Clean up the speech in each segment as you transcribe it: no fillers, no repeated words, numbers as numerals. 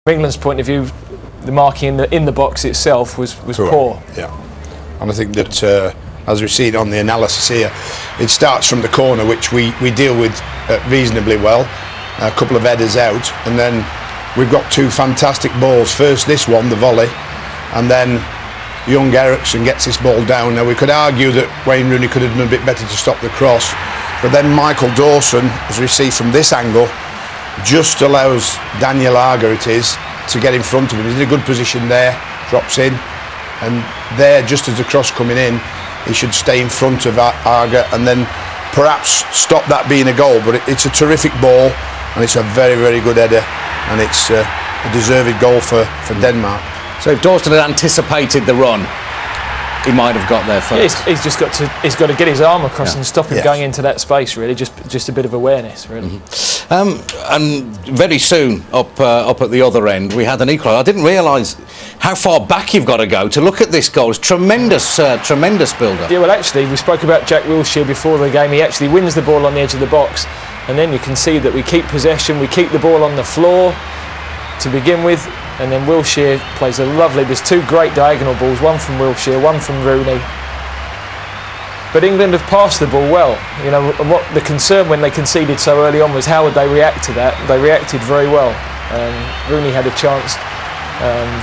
England's point of view, the marking in the box itself was poor. Yeah, and I think that as we've seen on the analysis here, it starts from the corner, which we deal with reasonably well. A couple of headers out, and then we've got two fantastic balls. First this one, the volley, and then young Ericsson gets this ball down. Now we could argue that Wayne Rooney could have done a bit better to stop the cross, but then Michael Dawson, as we see from this angle, just allows Daniel Agger, it is, to get in front of him. He's in a good position there, drops in, and there, just as the cross coming in, he should stay in front of Agger and then perhaps stop that being a goal. But it's a terrific ball, and it's a very, very good header, and it's a deserved goal for Denmark. So if Dawson had anticipated the run, he might have got there first. Yeah, he's got to get his arm across and stop him going into that space. Really, just a bit of awareness, really. And very soon, up at the other end, we had an equaliser. I didn't realise how far back you've got to go to look at this goal. It's tremendous, tremendous build-up. Yeah, well, actually, we spoke about Jack Wilshere before the game. He actually wins the ball on the edge of the box, and then you can see that we keep possession. We keep the ball on the floor to begin with. And then Wilshere plays a lovely, there's two great diagonal balls, one from Wilshere, one from Rooney. But England have passed the ball well. You know, and what the concern when they conceded so early on was how would they react to that. They reacted very well. Rooney had a chance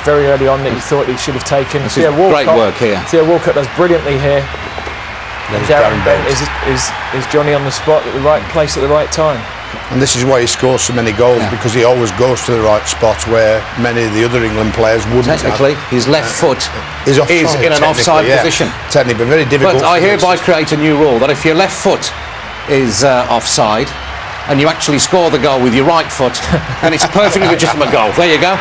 very early on that he thought he should have taken. Great work here. Theo Walcott does brilliantly here. Darren Bent is Johnny on the spot at the right place at the right time. And this is why he scores so many goals, because he always goes to the right spot where many of the other England players wouldn't. Technically, his left foot is in an offside position. Technically, very difficult. But I hereby create a new rule that if your left foot is offside and you actually score the goal with your right foot, then it's a perfectly legitimate goal. There you go.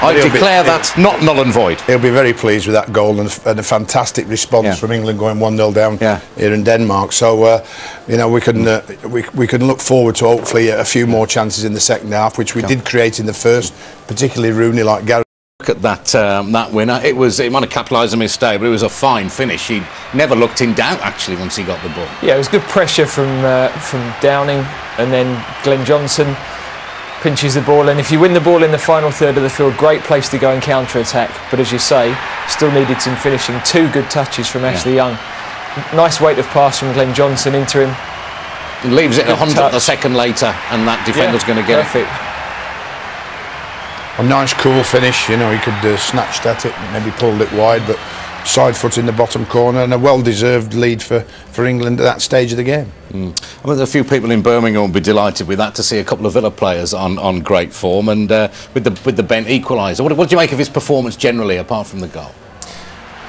I declare that not null and void. He'll be very pleased with that goal and a fantastic response from England going 1-0 down here in Denmark. So you know, we can look forward to hopefully a few more chances in the second half, which we did create in the first, particularly Rooney, like Gary. Look at that winner. It might have capitalised a mistake, but it was a fine finish. He never looked in doubt actually once he got the ball. Yeah, it was good pressure from Downing, and then Glenn Johnson pinches the ball, and if you win the ball in the final third of the field, great place to go and counter-attack. But as you say, still needed some finishing. Two good touches from Ashley Young. Nice weight of pass from Glenn Johnson into him. He leaves it 100th a second later, and that defender's going to get it. A nice, cool finish. You know, he could snatched at it, maybe pulled it wide, but side foot in the bottom corner, and a well-deserved lead for England at that stage of the game. I mean, a few people in Birmingham will be delighted with that, to see a couple of Villa players on great form, and with the Bent equaliser. What do you make of his performance generally, apart from the goal?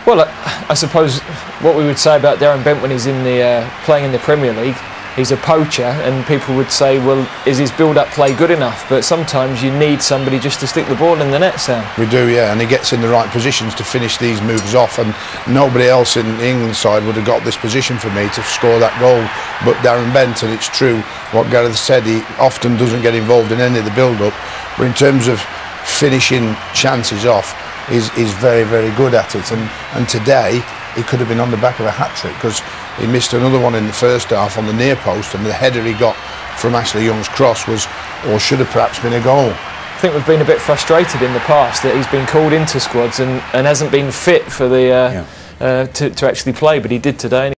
Well, I suppose what we would say about Darren Bent when he's in the playing in the Premier League, he's a poacher, and people would say, well, is his build-up play good enough? But sometimes you need somebody just to stick the ball in the net, Sam. We do, yeah, and he gets in the right positions to finish these moves off, and nobody else in the England side would have got this position for me to score that goal but Darren Bent. And it's true what Gareth said, he often doesn't get involved in any of the build-up, but in terms of finishing chances off, he's very, very good at it. And today he could have been on the back of a hat-trick, because he missed another one in the first half on the near post, and the header he got from Ashley Young's cross was, or should have perhaps been, a goal. I think we've been a bit frustrated in the past that he's been called into squads and hasn't been fit for the to actually play, but he did today.